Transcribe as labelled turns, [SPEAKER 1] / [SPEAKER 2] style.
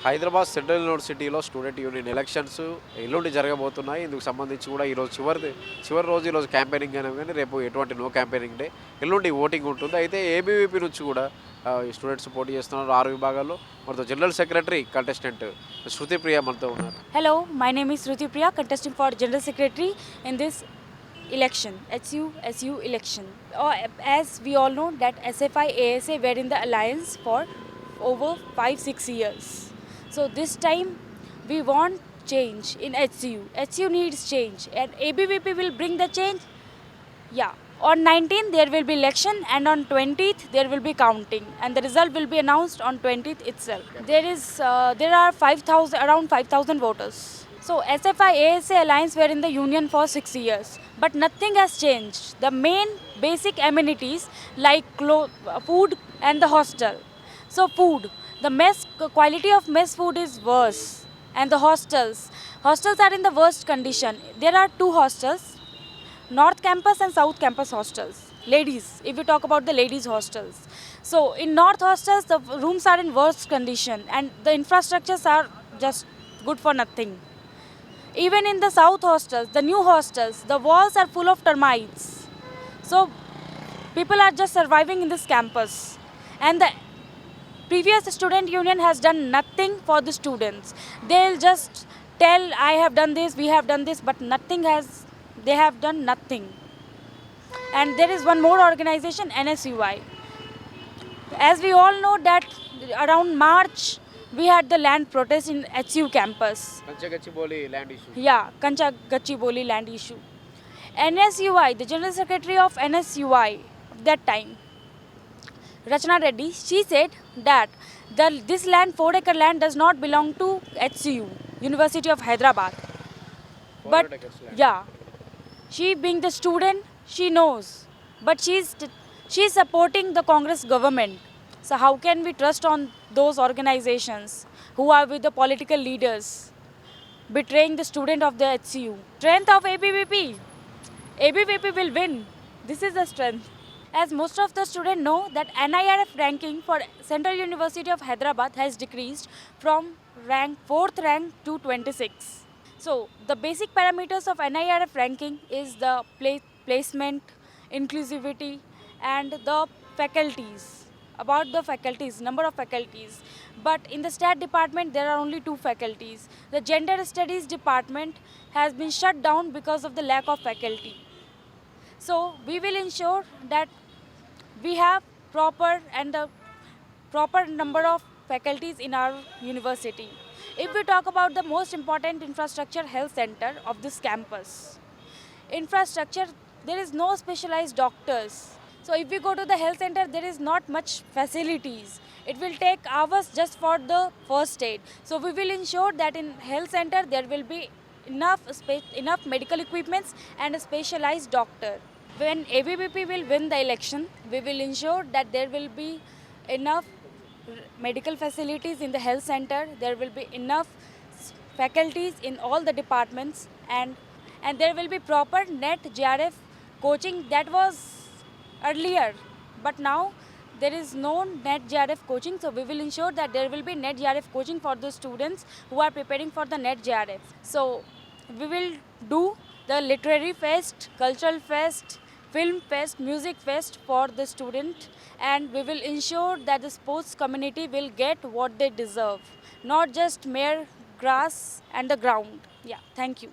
[SPEAKER 1] Hyderabad central యూనివర్సిటీలో student union elections ఎల్లుండి జరగబోతున్నాయి. ఇందుకు సంబంధించి కూడా ఈరోజు చివరి రోజు ఈరోజు క్యాంపెయినింగ్ అయినా కానీ రేపు ఎటువంటి నో క్యాంపెయినింగ్ డే, ఎల్లుండి ఓటింగ్ ఉంటుంది. అయితే ఏబీవీపీ నుంచి కూడా ఈ స్టూడెంట్స్ పోటీ చేస్తున్నారు 6 విభాగాల్లో. మనతో జనరల్ సెక్రటరీ కంటెస్టెంట్ శృతి ప్రియ మనతో ఉన్నారు.
[SPEAKER 2] Hello, my name is Shruti Priya, contesting for General Secretary in this election, HU election. As we all know that SFI ASA were in the alliance for over 5-6 years. So this time we want change in HU. HU needs change and ABVP will bring the change. Yeah. On 19th there will be election and on 20th there will be counting and the result will be announced on 20th itself. There are around 5,000 voters. So SFI ASA alliance were in the union for 6 years, but nothing has changed. The main basic amenities like food and the hostel. So food, the quality of mess food is worse, and the hostels are in the worst condition. There are 2 hostels, North Campus and South Campus hostels. Ladies, if we talk about the ladies hostels. So in North hostels, the rooms are in worst condition and the infrastructures are just good for nothing. Even in the South hostels, the new hostels, the walls are full of termites. So people are just surviving in this campus. And the previous student union has done nothing for the students. They'll just tell, I have done this, we have done this, but they have done nothing. And there is one more organization, NSUI. As we all know that around March we had the land protest in HU campus.
[SPEAKER 1] Kanchagachibowli land issue.
[SPEAKER 2] Yeah, Kanchagachibowli land issue. NSUI, the general secretary of NSUI that time, Rachna Reddy, she said that this land, 4-acre land, does not belong to HCU, University of Hyderabad. But yeah, she being the student, she knows. But she's supporting the Congress government. So how can we trust on those organizations who are with the political leaders betraying the student of the HCU? Strength of ABVP. ABVP will win. This is the strength. As most of the students know that NIRF ranking for Central University of Hyderabad has decreased from 4th rank to 26. So the basic parameters of NIRF ranking is the placement, inclusivity and the faculties. About the faculties, number of faculties. But in the STAT department there are only 2 faculties. The gender studies department has been shut down because of the lack of faculty. So we will ensure that we have the proper number of faculties in our university. If we talk about the most important infrastructure, health center of this campus, infrastructure, there is no specialized doctors. So if we go to the health center, there is not much facilities. It will take hours just for the first aid. So we will ensure that in health center there will be enough medical equipments and a specialized doctor. When ABVP will win the election, we will ensure that there will be enough medical facilities in the health center. There will be enough faculties in all the departments, and there will be proper NET JRF coaching that was earlier, but now there is no NET JRF coaching. So we will ensure that there will be NET JRF coaching for the students who are preparing for the NET JRF. So we will do the literary fest, cultural fest, film fest, music fest for the student, and we will ensure that the sports community will get what they deserve, not just mere grass and the ground. Yeah, thank you.